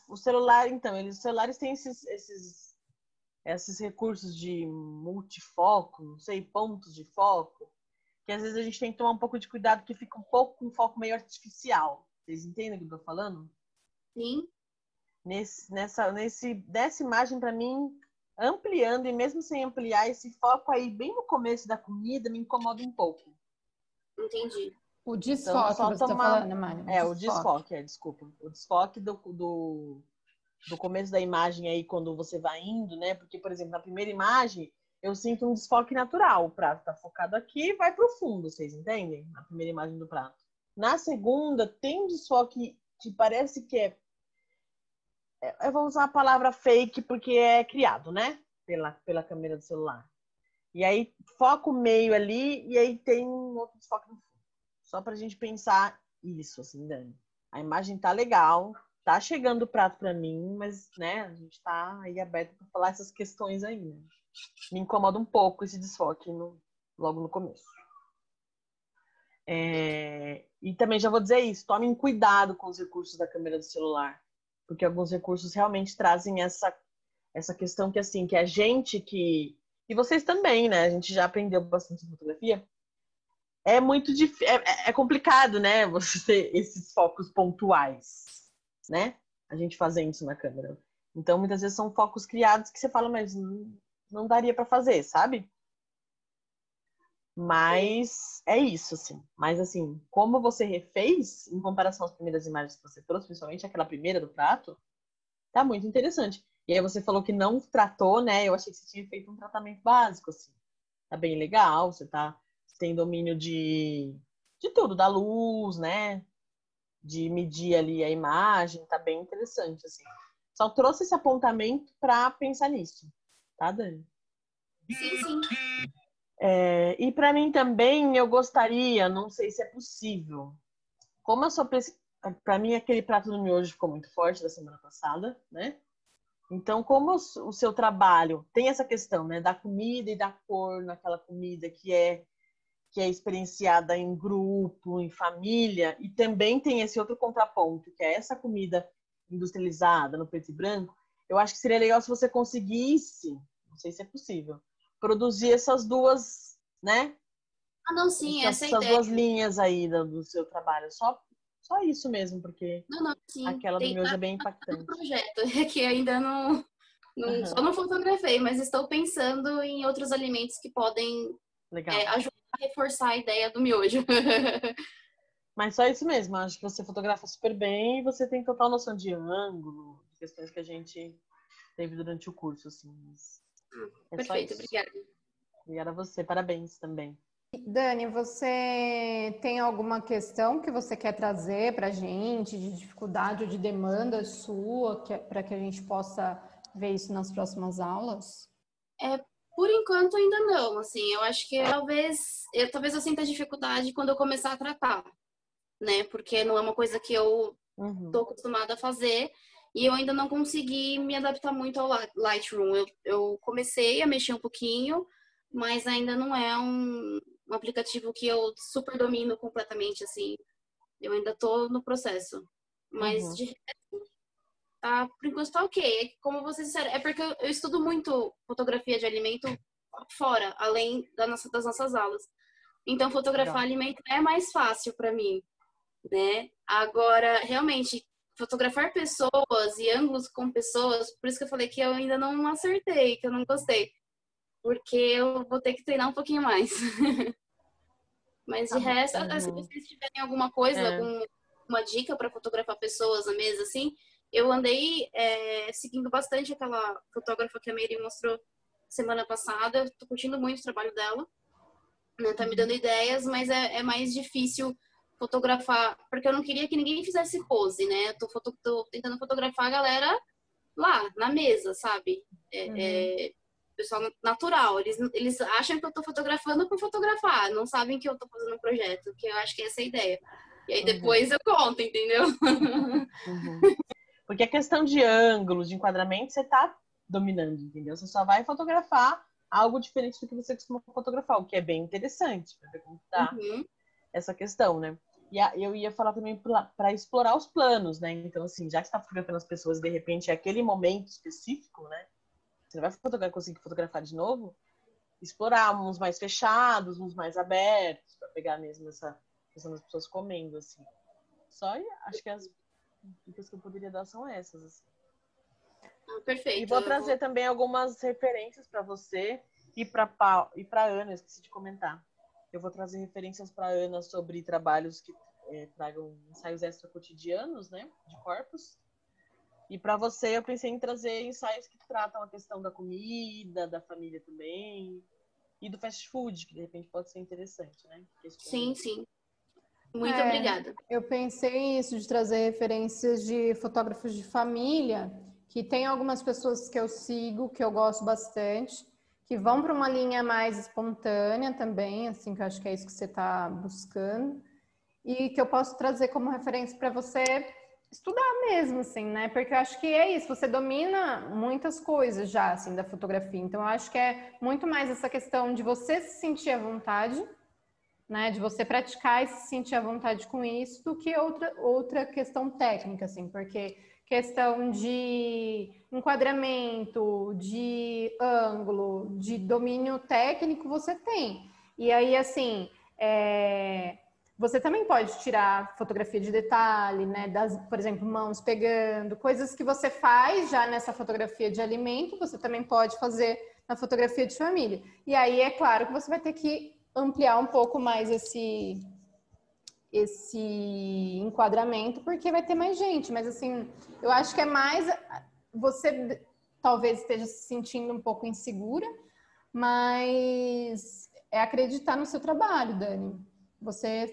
O celular, então, os celulares têm esses recursos de multifoco, não sei, pontos de foco, que às vezes a gente tem que tomar um pouco de cuidado, que fica um pouco com um foco meio artificial. Vocês entendem o que eu tô falando? Sim. Nessa imagem, para mim, ampliando, e mesmo sem ampliar, esse foco aí bem no começo da comida me incomoda um pouco. Entendi. O Então, desfoque só você tá tomar... falando, Mário? o desfoque, desculpa. O desfoque do começo da imagem aí, quando você vai indo, né? Porque, por exemplo, na primeira imagem, eu sinto um desfoque natural. O prato tá focado aqui e vai pro fundo, vocês entendem? Na primeira imagem do prato. Na segunda, tem um desfoque que parece que eu vou usar a palavra fake porque é criado, né? Pela câmera do celular. E aí, foca o meio ali e aí tem um outro desfoque no fundo. Só pra gente pensar isso, assim, Dani. A imagem tá legal, tá chegando o prato pra mim, mas, né, a gente tá aí aberto pra falar essas questões aí, né? Me incomoda um pouco esse desfoque logo no começo. E também já vou dizer isso, tomem cuidado com os recursos da câmera do celular, porque alguns recursos realmente trazem essa questão que, assim, que a gente que... E vocês também, né? A gente já aprendeu bastante fotografia. É muito difícil, é complicado, né? Você ter esses focos pontuais, né? A gente fazendo isso na câmera. Então, muitas vezes são focos criados que você fala, mas não daria para fazer, sabe? Mas é isso, assim. Mas, assim, como você refez, em comparação às primeiras imagens que você trouxe, principalmente aquela primeira do prato, tá muito interessante. E aí você falou que não tratou, né? Eu achei que você tinha feito um tratamento básico, assim. Tá bem legal, você tem domínio de tudo, da luz, né? De medir ali a imagem, tá bem interessante, assim. Só trouxe esse apontamento para pensar nisso, tá, Dani? Sim, sim. E para mim também, eu gostaria, não sei se é possível, como a sua para mim aquele prato do miojo ficou muito forte da semana passada, né? Então, como o seu trabalho tem essa questão, né, da comida e da cor naquela comida que é experienciada em grupo, em família, e também tem esse outro contraponto, que é essa comida industrializada no preto e branco, eu acho que seria legal se você conseguisse, não sei se é possível, produzir essas duas, né? Ah, não, sim, essa é a Essas ideia. duas linhas aí do seu trabalho. Só isso mesmo, porque Não, sim. aquela do Tem miojo é bem no impactante. projeto, é que ainda só Uhum. não fotografei, mas estou pensando em outros alimentos que podem Legal. ajudar a reforçar a ideia do miojo. Mas só isso mesmo, acho que você fotografa super bem e você tem total noção de ângulo, de questões que a gente teve durante o curso, assim. É só Perfeito, isso. obrigada. Obrigada a você, parabéns também. Dani, você tem alguma questão que você quer trazer para a gente, de dificuldade ou de demanda sua, para que a gente possa ver isso nas próximas aulas? Por enquanto ainda não, assim, eu acho que talvez eu sinta dificuldade quando eu começar a tratar, né? Porque não é uma coisa que eu Uhum. tô acostumada a fazer e eu ainda não consegui me adaptar muito ao Lightroom. Eu comecei a mexer um pouquinho, mas ainda não é um aplicativo que eu super domino completamente, assim. Eu ainda tô no processo. Mas Uhum. de resto, tá, por enquanto tá ok. Como vocês disseram, é porque eu estudo muito fotografia de alimento fora, além das nossas aulas. Então, fotografar Legal. alimento é mais fácil para mim, né? Agora, realmente, fotografar pessoas e ângulos com pessoas, por isso que eu falei que eu ainda não acertei, que eu não gostei. Porque eu vou ter que treinar um pouquinho mais. Mas de resto, se Uhum. vocês tiverem alguma coisa, É. alguma dica para fotografar pessoas na mesa, assim, eu andei seguindo bastante aquela fotógrafa que a Mary mostrou semana passada. Tô curtindo muito o trabalho dela, né? Tá me dando ideias, mas é mais difícil fotografar, porque eu não queria que ninguém fizesse pose, né? Tô tentando fotografar a galera lá, na mesa, sabe? Uhum. Pessoal natural. Eles acham que eu tô fotografando por fotografar, não sabem que eu tô fazendo um projeto, que eu acho que essa é a ideia. E aí Uhum. depois eu conto, entendeu? Uhum. Porque a questão de ângulos, de enquadramento, você tá dominando, entendeu? Você só vai fotografar algo diferente do que você costuma fotografar, o que é bem interessante para ver como tá Uhum. essa questão, né? E eu ia falar também para explorar os planos, né? Então, assim, já que você está fotografando as pessoas, de repente, é aquele momento específico, né? Você não vai conseguir fotografar de novo, explorar uns mais fechados, uns mais abertos, para pegar mesmo essa questão das pessoas comendo, assim. Só acho que as dicas que eu poderia dar são essas, assim. Perfeito. E vou trazer também algumas referências para você e para Ana, esqueci de comentar. Eu vou trazer referências para Ana sobre trabalhos que tragam ensaios extracotidianos, né, de corpos. E para você, eu pensei em trazer ensaios que tratam a questão da comida, da família também, e do fast food, que de repente pode ser interessante, né? Sim. Muito obrigada. Eu pensei nisso, de trazer referências de fotógrafos de família, que tem algumas pessoas que eu sigo, que eu gosto bastante, que vão para uma linha mais espontânea também, assim, que eu acho que é isso que você está buscando, e que eu posso trazer como referência para você estudar mesmo, assim, né? Porque eu acho que é isso, você domina muitas coisas já, assim, da fotografia. Então, eu acho que é muito mais essa questão de você se sentir à vontade, né? De você praticar e se sentir à vontade com isso, do que outra questão técnica, assim, porque questão de enquadramento, de ângulo, de domínio técnico você tem. E aí, assim, você também pode tirar fotografia de detalhe, né? Por exemplo, mãos pegando, coisas que você faz já nessa fotografia de alimento, você também pode fazer na fotografia de família. E aí, é claro que você vai ter que ampliar um pouco mais esse enquadramento, porque vai ter mais gente. Mas, assim, eu acho que é mais... Você talvez esteja se sentindo um pouco insegura, mas é acreditar no seu trabalho, Dani. Você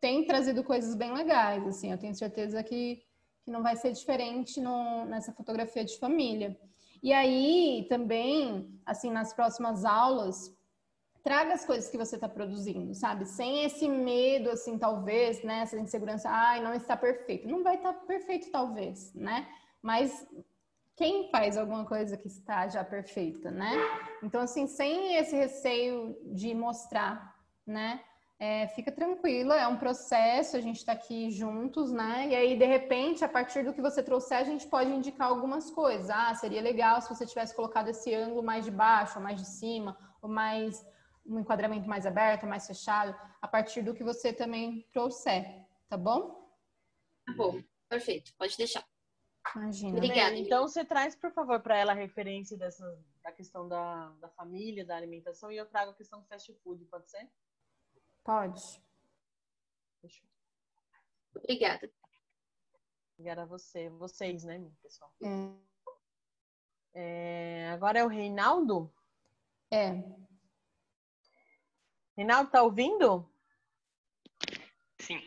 tem trazido coisas bem legais, assim. Eu tenho certeza que não vai ser diferente nessa fotografia de família. E aí, também, assim, nas próximas aulas, traga as coisas que você está produzindo, sabe? Sem esse medo, assim, talvez, né? Essa insegurança, não está perfeito. Não vai estar perfeito, talvez, né? Mas quem faz alguma coisa que está já perfeita, né? Então, assim, sem esse receio de mostrar, né? Fica tranquila, é um processo, a gente está aqui juntos, né? E aí, de repente, a partir do que você trouxer, a gente pode indicar algumas coisas. Seria legal se você tivesse colocado esse ângulo mais de baixo, ou mais de cima, ou mais um enquadramento mais aberto, mais fechado, a partir do que você também trouxer, tá bom? Tá bom, perfeito, pode deixar. Imagina. Obrigada. Então, você traz, por favor, para ela a referência da questão da família, da alimentação, e eu trago a questão do fast food, pode ser? Pode. Fechou. Obrigada. Obrigada a vocês, né, pessoal? Agora é o Reinaldo? Reinaldo, tá ouvindo? Sim.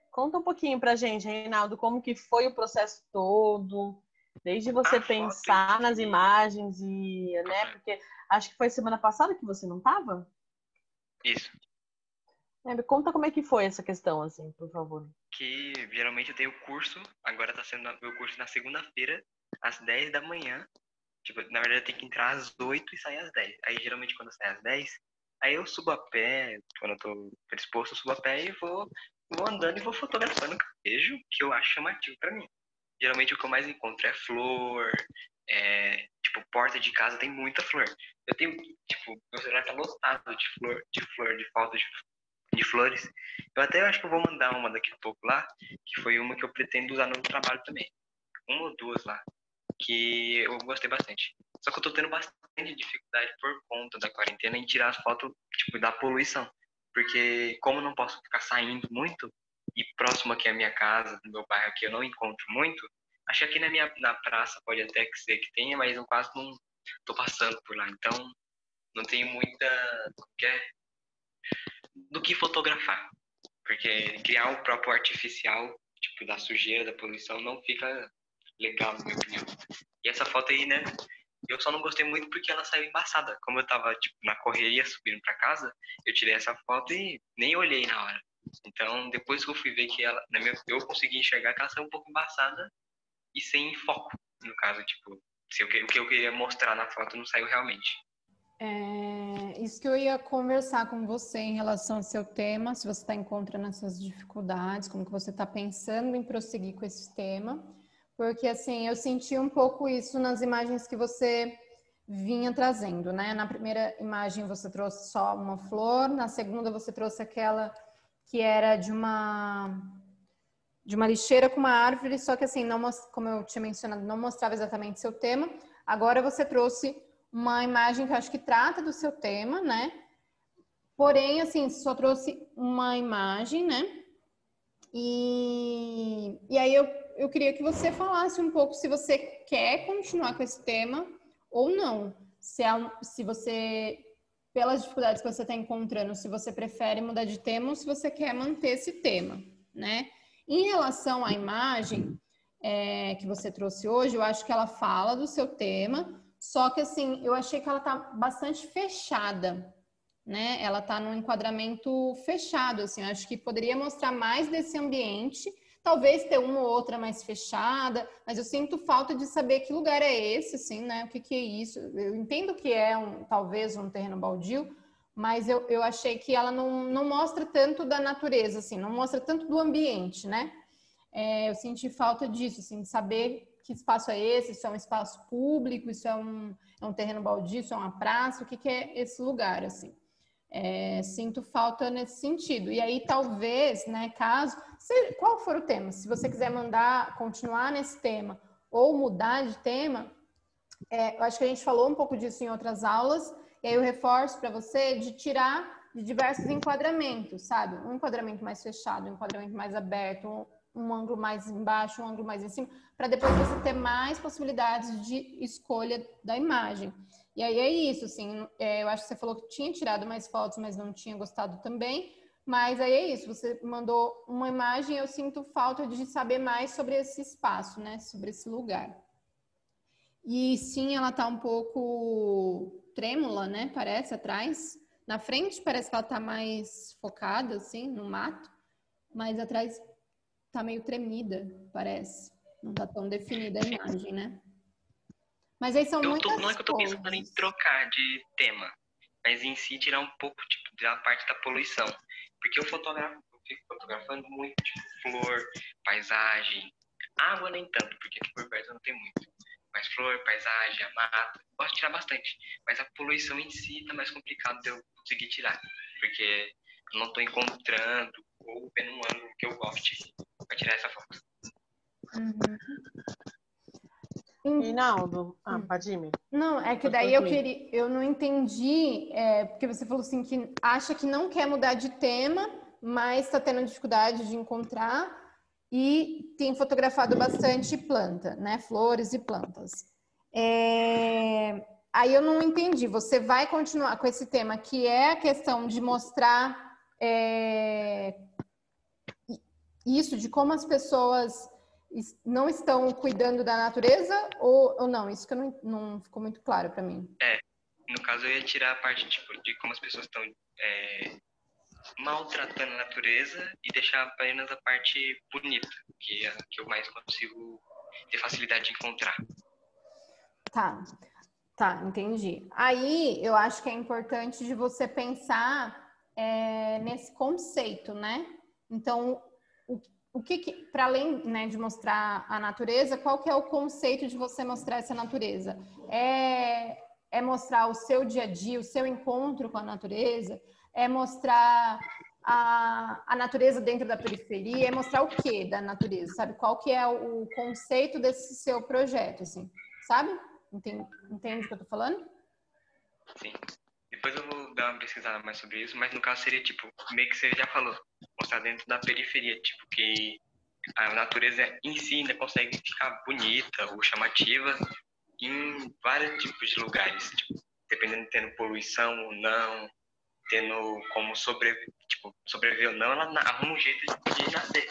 Conta um pouquinho pra gente, Reinaldo, como que foi o processo todo, desde você pensar nas imagens e, né, porque acho que foi semana passada que você não tava? Isso. Conta como é que foi essa questão, assim, por favor. Que geralmente eu tenho curso, agora tá sendo meu curso na segunda-feira, às 10 da manhã. Tipo, na verdade eu tenho que entrar às 8 e sair às 10. Aí geralmente quando eu saio às 10, aí eu subo a pé, quando eu tô predisposto, eu subo a pé e vou andando e vou fotografando o que eu vejo, que eu acho chamativo pra mim. Geralmente o que eu mais encontro é flor, tipo, porta de casa tem muita flor. Eu tenho, tipo, meu celular tá lotado de fotos de flores. Eu até acho que eu vou mandar uma daqui a pouco lá, que foi uma que eu pretendo usar no trabalho também. Uma ou duas lá, que eu gostei bastante. Só que eu tô tendo bastante dificuldade por conta da quarentena em tirar as fotos, tipo, da poluição. Porque como eu não posso ficar saindo muito, e próximo aqui à minha casa, no meu bairro aqui eu não encontro muito, acho que aqui na praça pode até que ser que tenha, mas eu quase não tô passando por lá. Então, não tenho muita do que fotografar. Porque criar o próprio artificial, tipo, da sujeira, da poluição, não fica legal, na minha opinião. E essa foto aí, né, eu só não gostei muito porque ela saiu embaçada. Como eu tava, tipo, na correria, subindo pra casa, eu tirei essa foto e nem olhei na hora. Então, depois que eu fui ver que ela, eu consegui enxergar que ela saiu um pouco embaçada e sem foco, no caso, tipo, o que eu queria mostrar na foto não saiu realmente. Isso que eu ia conversar com você em relação ao seu tema, se você está encontrando essas dificuldades, como que você está pensando em prosseguir com esse tema, porque assim, eu senti um pouco isso nas imagens que você vinha trazendo, né? Na primeira imagem você trouxe só uma flor, na segunda você trouxe aquela que era de uma de uma lixeira com uma árvore, só que assim, não, como eu tinha mencionado, não mostrava exatamente seu tema. Agora você trouxe uma imagem que eu acho que trata do seu tema, né? Porém, assim, só trouxe uma imagem, né? E aí eu queria que você falasse um pouco se você quer continuar com esse tema ou não. Se você, pelas dificuldades que você está encontrando, se você prefere mudar de tema ou se você quer manter esse tema, né? Em relação à imagem que você trouxe hoje, eu acho que ela fala do seu tema, só que assim, eu achei que ela está bastante fechada, né? Ela está num enquadramento fechado, assim, eu acho que poderia mostrar mais desse ambiente, talvez ter uma ou outra mais fechada, mas eu sinto falta de saber que lugar é esse, assim, né? O que é isso? Eu entendo que é talvez um terreno baldio, mas eu achei que ela não mostra tanto da natureza, assim, não mostra tanto do ambiente, né? Eu senti falta disso, assim, de saber que espaço é esse, isso é um espaço público, isso é um terreno baldio, isso é uma praça, o que é esse lugar, assim. Sinto falta nesse sentido. E aí, talvez, né, qual for o tema, se você quiser continuar nesse tema ou mudar de tema, eu acho que a gente falou um pouco disso em outras aulas, e aí eu reforço para você de tirar de diversos enquadramentos, sabe? Um enquadramento mais fechado, um enquadramento mais aberto, um ângulo mais embaixo, um ângulo mais em cima, para depois você ter mais possibilidades de escolha da imagem. E aí é isso, assim, eu acho que você falou que tinha tirado mais fotos, mas não tinha gostado também, mas aí é isso, você mandou uma imagem, eu sinto falta de saber mais sobre esse espaço, né, sobre esse lugar. E sim, ela tá um pouco trêmula, né, parece, atrás. Na frente parece que ela tá mais focada, assim, no mato, mas atrás tá meio tremida, parece. Não tá tão definida a imagem, né? Mas aí são muitas Não é que eu tô pensando em trocar de tema, mas em si tirar um pouco tipo, da parte da poluição. Porque eu fico fotografando muito, tipo, flor, paisagem, água nem tanto, porque aqui por perto não tem muito. Mas flor, paisagem, a mata, posso tirar bastante. Mas a poluição em si tá mais complicado de eu conseguir tirar. Porque eu não tô encontrando ou vendo um ângulo que eu goste pra tirar essa foto. Reinaldo, Padime. Não, é que daí eu não entendi, porque você falou assim que acha que não quer mudar de tema, mas está tendo dificuldade de encontrar e tem fotografado bastante planta, né? Flores e plantas. Aí eu não entendi, você vai continuar com esse tema, que é a questão de mostrar isso, de como as pessoas não estão cuidando da natureza ou não? Isso que não ficou muito claro para mim. No caso eu ia tirar a parte tipo, de como as pessoas estão maltratando a natureza e deixar apenas a parte bonita, que é a que eu mais consigo ter facilidade de encontrar. Tá, entendi. Aí eu acho que é importante de você pensar nesse conceito, né? Então, o que para além, né, de mostrar a natureza, qual que é o conceito de você mostrar essa natureza? É mostrar o seu dia a dia, o seu encontro com a natureza? É mostrar a natureza dentro da periferia? É mostrar o que da natureza, sabe? Qual que é o conceito desse seu projeto, assim, sabe? Entende o que eu tô falando? Sim. Depois eu vou dar uma pesquisada mais sobre isso, mas no caso seria, tipo, meio que você já falou, mostrar dentro da periferia, tipo, que a natureza em si ainda consegue ficar bonita ou chamativa em vários tipos de lugares, tipo, dependendo de tendo poluição ou não, tendo como sobreviver ou não, ela arruma um jeito de nascer,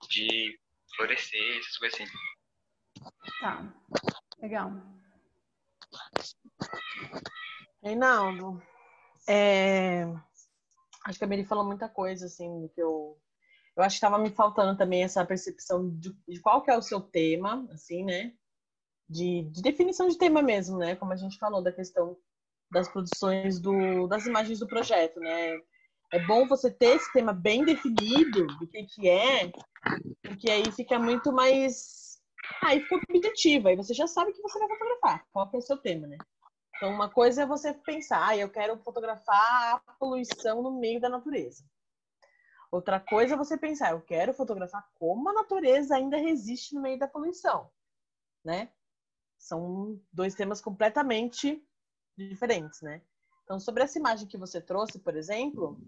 de florescer, essas coisas assim. Tá, legal. Reinaldo, acho que a Mary falou muita coisa, assim, que eu acho que estava me faltando também essa percepção de qual que é o seu tema, assim, né? De definição de tema mesmo, né? Como a gente falou da questão das produções das imagens do projeto, né? É bom você ter esse tema bem definido do que é, porque aí fica muito mais... Aí fica objetivo, aí você já sabe o que você vai fotografar, qual que é o seu tema, né? Então, uma coisa é você pensar, eu quero fotografar a poluição no meio da natureza. Outra coisa é você pensar, eu quero fotografar como a natureza ainda resiste no meio da poluição, né? São dois temas completamente diferentes, né? Então, sobre essa imagem que você trouxe, por exemplo,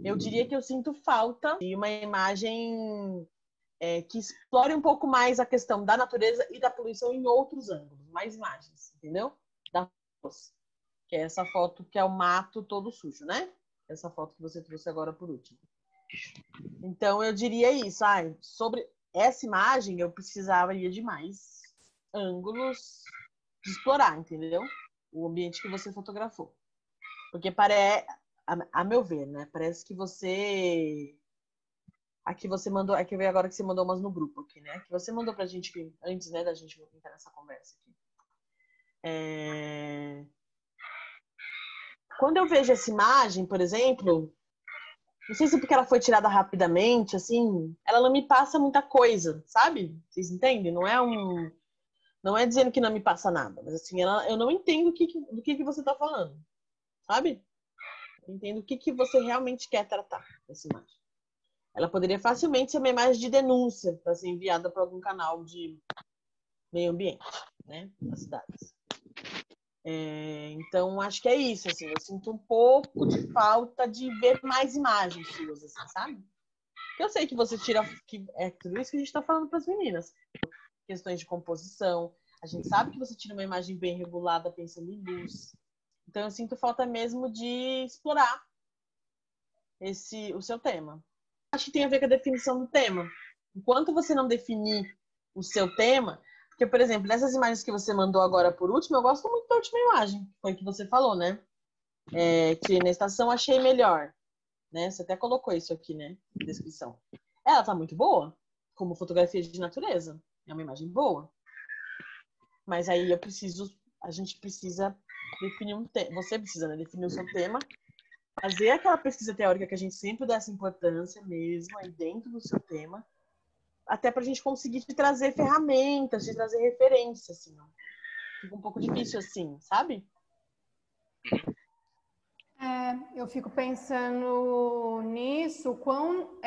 eu diria que eu sinto falta de uma imagem que explore um pouco mais a questão da natureza e da poluição em outros ângulos, mais imagens, entendeu? Que é essa foto que é o mato todo sujo, né? Essa foto que você trouxe agora por último. Então, eu diria isso. Sobre essa imagem, eu precisaria de mais ângulos de explorar, entendeu? O ambiente que você fotografou. Porque a meu ver, né? Parece que você... Aqui você mandou... Aqui eu vi agora que você mandou umas no grupo aqui, né? Que você mandou pra gente antes, né? Da gente entrar nessa conversa aqui. Quando eu vejo essa imagem, por exemplo... Não sei se é porque ela foi tirada rapidamente, assim... Ela não me passa muita coisa, sabe? Vocês entendem? Não é dizendo que não me passa nada. Mas assim, eu não entendo do que você tá falando. Sabe? Eu entendo o que você realmente quer tratar nessa imagem. Ela poderia facilmente ser uma imagem de denúncia para ser enviada para algum canal de meio ambiente, né, das cidades. Então, acho que é isso, assim, eu sinto um pouco de falta de ver mais imagens suas, assim, sabe? Porque eu sei que você tira, que é tudo isso que a gente está falando para as meninas. Questões de composição, a gente sabe que você tira uma imagem bem regulada pensando em luz. Então, eu sinto falta mesmo de explorar o seu tema. Acho que tem a ver com a definição do tema. Enquanto você não definir o seu tema... Porque, por exemplo, nessas imagens que você mandou agora por último, eu gosto muito da última imagem. Foi o que você falou, né? Que na estação achei melhor. Né? Você até colocou isso aqui, né? Na descrição. Ela tá muito boa, como fotografia de natureza. É uma imagem boa. Mas aí a gente precisa definir um tema. Você precisa, né, definir o seu tema. Fazer aquela pesquisa teórica que a gente sempre dá essa importância mesmo aí dentro do seu tema. Até pra gente conseguir te trazer ferramentas, te trazer referências, assim. Fica um pouco difícil assim, sabe? Eu fico pensando nisso, quão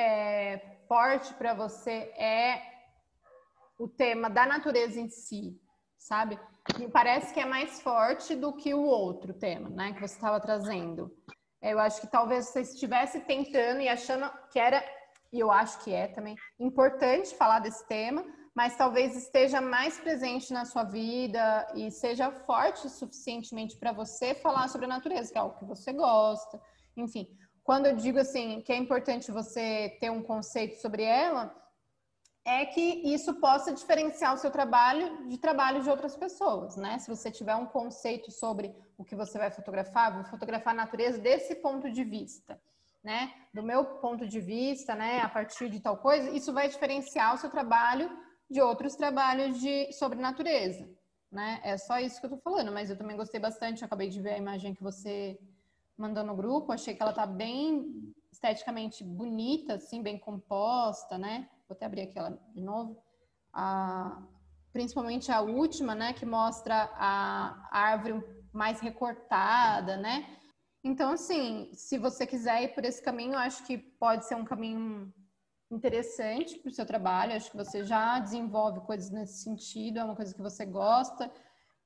forte para você é o tema da natureza em si, sabe? Me parece que é mais forte do que o outro tema, né, que você estava trazendo. Eu acho que talvez você estivesse tentando e achando que era... E eu acho que é também importante falar desse tema, mas talvez esteja mais presente na sua vida e seja forte suficientemente para você falar sobre a natureza, que é algo que você gosta. Enfim, quando eu digo assim que é importante você ter um conceito sobre ela, é que isso possa diferenciar o seu trabalho de outras pessoas, né? Se você tiver um conceito sobre o que você vai fotografar, vou fotografar a natureza desse ponto de vista, né? Do meu ponto de vista, né? A partir de tal coisa, isso vai diferenciar o seu trabalho de outros trabalhos sobre natureza, né? É só isso que eu tô falando, mas eu também gostei bastante. Eu acabei de ver a imagem que você mandou no grupo, achei que ela tá bem esteticamente bonita, assim, bem composta, né? Vou até abrir aqui ela de novo. Principalmente a última, né? Que mostra a árvore mais recortada, né? Então, assim, se você quiser ir por esse caminho, eu acho que pode ser um caminho interessante para o seu trabalho. Acho que você já desenvolve coisas nesse sentido, é uma coisa que você gosta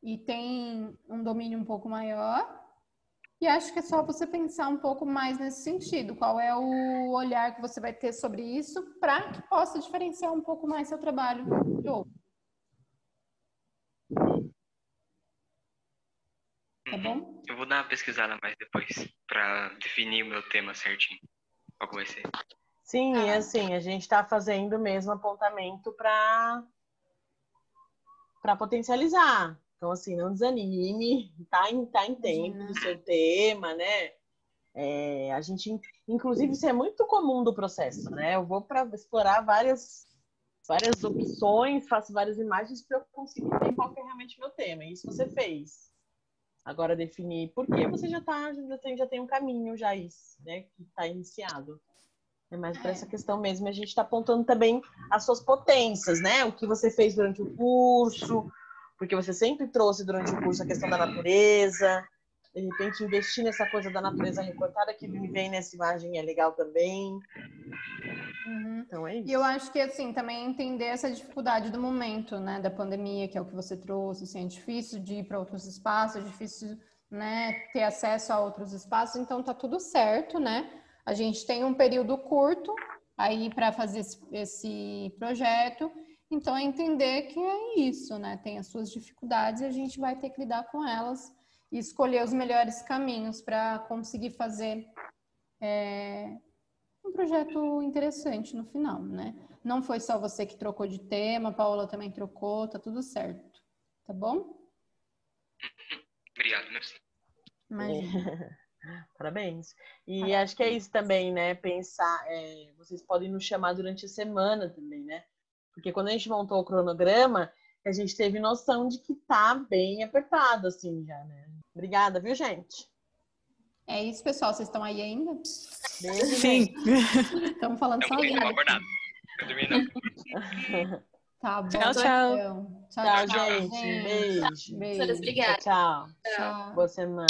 e tem um domínio um pouco maior. E acho que é só você pensar um pouco mais nesse sentido. Qual é o olhar que você vai ter sobre isso para que possa diferenciar um pouco mais seu trabalho de outro. Tá bom? Eu vou dar uma pesquisada mais depois para definir o meu tema certinho. Qual que vai ser? Sim, e assim, a gente está fazendo mesmo apontamento para potencializar. Então, assim, não desanime, tá em tempo do seu tema, né? A gente, inclusive, isso é muito comum do processo, né? Eu vou para explorar várias opções, faço várias imagens para eu conseguir ver qual que é realmente o meu tema. E isso você fez. Agora, definir por que você já tem um caminho já isso, né? Que está iniciado. É mais para essa questão mesmo. A gente está apontando também as suas potências, né? O que você fez durante o curso, porque você sempre trouxe durante o curso a questão da natureza. De repente, investir nessa coisa da natureza recortada, que me vem nessa imagem é legal também. Então é isso. E eu acho que, assim, também entender essa dificuldade do momento, né, da pandemia, que é o que você trouxe, assim, é difícil de ir para outros espaços, é difícil, né, ter acesso a outros espaços, então tá tudo certo, né? A gente tem um período curto aí para fazer esse projeto, então é entender que é isso, né? Tem as suas dificuldades e a gente vai ter que lidar com elas e escolher os melhores caminhos para conseguir fazer um projeto interessante no final, né? Não foi só você que trocou de tema, a Paola também trocou, tá tudo certo, tá bom? Obrigado, merci. Imagina. Parabéns. E acho que é isso também, né? Pensar, vocês podem nos chamar durante a semana também, né? Porque quando a gente montou o cronograma, a gente teve noção de que tá bem apertado, assim, já, né? Obrigada, viu, gente? É isso, pessoal. Vocês estão aí ainda? Beijo, Sim. Estamos falando Eu sozinho. vou acordado. Eu dormi não. Tá bom. Tchau, tchau. Então. Tchau, gente. Beijo. Professoras, obrigada. Tchau. Tchau. Boa semana.